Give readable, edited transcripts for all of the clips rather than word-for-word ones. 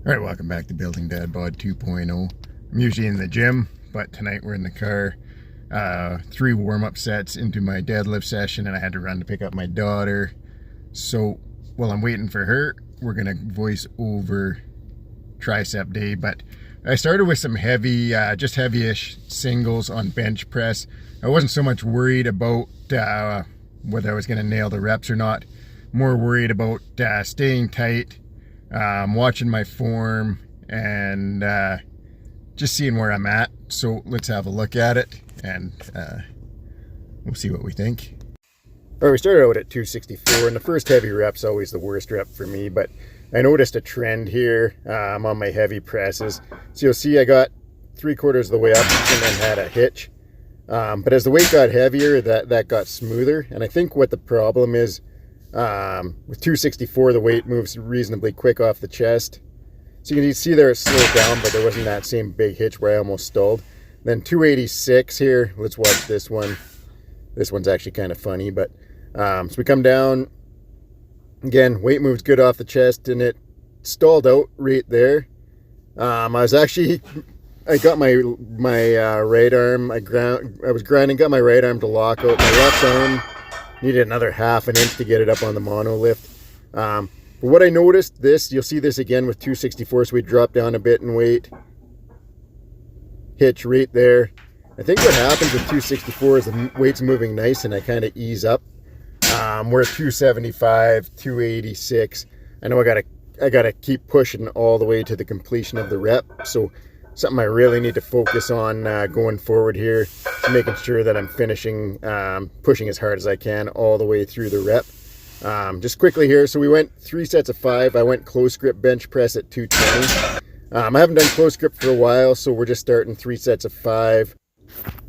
Alright, welcome back to Building Dad Bod 2.0. I'm usually in the gym, but tonight we're in the car. 3 warm-up sets into my deadlift session, and I had to run to pick up my daughter. So while I'm waiting for her, we're going to voice over tricep day. But I started with some heavy, just heavy-ish singles on bench press. I wasn't so much worried about whether I was going to nail the reps or not. More worried about staying tight, watching my form, and just seeing where I'm at. So let's have a look at it, and we'll see what we think. All right, we started out at 264, and the first heavy rep's always the worst rep for me, but I noticed a trend here on my heavy presses. So you'll see I got 3/4 of the way up and then had a hitch. But as the weight got heavier, that got smoother. And I think what the problem is, with 264, the weight moves reasonably quick off the chest. So you can see there it slowed down, but there wasn't that same big hitch where I almost stalled. Then 286 here, let's watch this one. This one's actually kind of funny, but so we come down. Again, weight moves good off the chest, and it stalled out right there. I got my right arm. I was grinding, got my right arm to lock out. My left arm needed another 1/2 inch to get it up on the monolift. But what I noticed, you'll see this again with 264, so we drop down a bit in weight. Hitch right there. I think what happens with 264 is the weight's moving nice and I kind of ease up. We're at 275, 286. I know I gotta keep pushing all the way to the completion of the rep. So something I really need to focus on going forward here, making sure that I'm finishing, pushing as hard as I can all the way through the rep. Just quickly here, so we went 3 sets of 5. I went close grip bench press at 220. I haven't done close grip for a while, so we're just starting 3 sets of 5.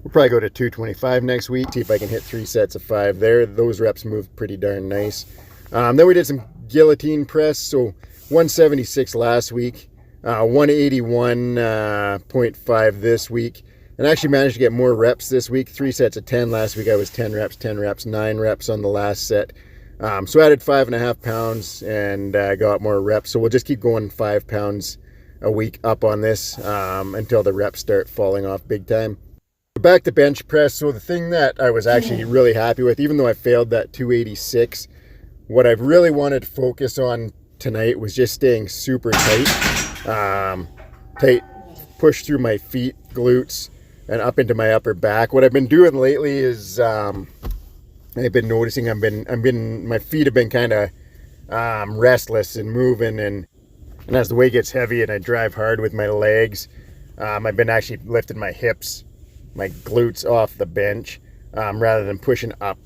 We'll probably go to 225 next week, see if I can hit 3 sets of 5 there. Those reps moved pretty darn nice. Then we did some guillotine press, so 176 last week, 181.5 this week, and I actually managed to get more reps this week. 3 sets of 10 last week. I was 10 reps, 9 reps on the last set. So I added 5.5 pounds and got more reps. So we'll just keep going 5 pounds a week up on this until the reps start falling off big time. Back to bench press. So the thing that I was actually really happy with, even though I failed that 286, what I really wanted to focus on tonight was just staying super tight. Tight, push through my feet, glutes, and up into my upper back. What I've been doing lately is I've been noticing my feet have been kind of restless and moving, and as the weight gets heavy and I drive hard with my legs, I've been actually lifting my hips, my glutes off the bench, rather than pushing up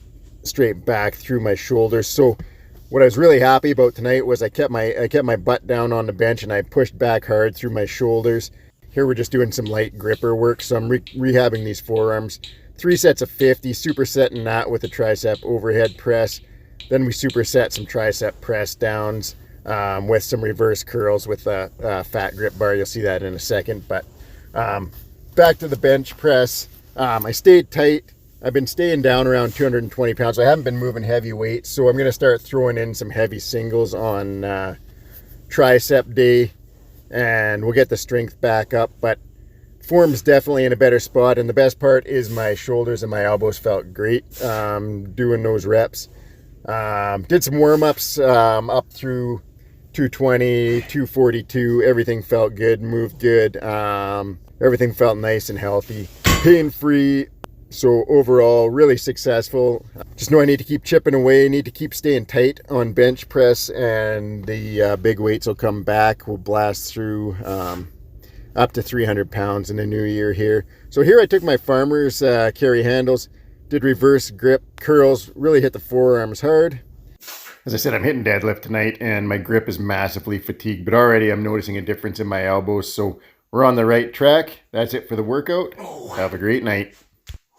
straight back through my shoulders. So what I was really happy about tonight was I kept my butt down on the bench and I pushed back hard through my shoulders. Here we're just doing some light gripper work, so I'm rehabbing these forearms. 3 sets of 50, supersetting that with a tricep overhead press. Then we superset some tricep press downs with some reverse curls with a fat grip bar. You'll see that in a second. But back to the bench press. I stayed tight. I've been staying down around 220 pounds. So I haven't been moving heavy weights. So I'm going to start throwing in some heavy singles on tricep day, and we'll get the strength back up. But form's definitely in a better spot, and the best part is my shoulders and my elbows felt great doing those reps. Did some warm-ups up through 220, 242. Everything felt good, moved good. Everything felt nice and healthy, pain-free. So overall, really successful. Just know I need to keep chipping away, need to keep staying tight on bench press, and the big weights will come back. We'll blast through up to 300 pounds in the new year here. So here I took my farmer's carry handles, did reverse grip curls, really hit the forearms hard. As I said, I'm hitting deadlift tonight and my grip is massively fatigued, but already I'm noticing a difference in my elbows. So we're on the right track. That's it for the workout. Have a great night.